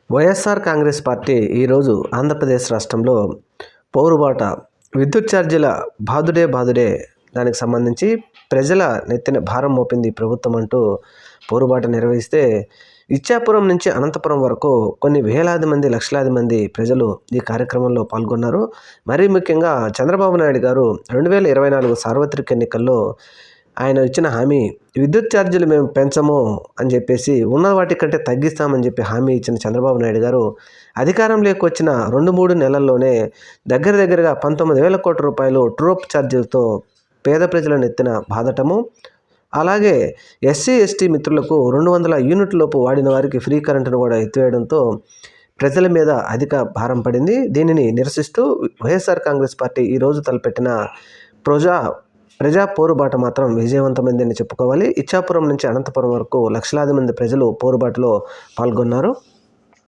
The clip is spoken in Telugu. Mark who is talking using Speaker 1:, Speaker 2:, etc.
Speaker 1: వైఎస్ఆర్ కాంగ్రెస్ పార్టీ ఈరోజు ఆంధ్రప్రదేశ్ రాష్ట్రంలో పౌరుబాట విద్యుత్ ఛార్జీల బాదుడే దానికి సంబంధించి ప్రజల నెత్తిన భారం మోపింది ప్రభుత్వం అంటూ పౌరుబాట నిర్వహిస్తే ఇచ్చాపురం నుంచి అనంతపురం వరకు కొన్ని వేలాది మంది లక్షలాది మంది ప్రజలు ఈ కార్యక్రమంలో పాల్గొన్నారు. మరీ ముఖ్యంగా చంద్రబాబు నాయుడు గారు 2024 సార్వత్రిక ఎన్నికల్లో ఆయన ఇచ్చిన హామీ విద్యుత్ ఛార్జీలు మేము పెంచము అని చెప్పేసి ఉన్న వాటి కంటే తగ్గిస్తామని చెప్పి హామీ ఇచ్చిన చంద్రబాబు నాయుడు గారు అధికారంలోకి వచ్చిన 2-3 నెలల్లోనే దగ్గరగా 19,000 కోట్ల రూపాయలు ట్రూఅప్ ఛార్జీలతో పేద ప్రజలను ఎత్తిన బాధటము, అలాగే ఎస్సీ/ఎస్టీ మిత్రులకు 200 యూనిట్ల లోపు వాడిన వారికి ఫ్రీ కరెంటును కూడా ఎత్తివేయడంతో ప్రజల మీద అధిక భారం పడింది. దీనిని నిరసిస్తూ వైఎస్ఆర్ కాంగ్రెస్ పార్టీ ఈరోజు తలపెట్టిన ప్రజా పోరుబాట మాత్రం విజయవంతమైందని చెప్పుకోవాలి. ఇచ్చాపురం నుంచి అనంతపురం వరకు లక్షలాది మంది ప్రజలు పోరుబాటలో పాల్గొన్నారు.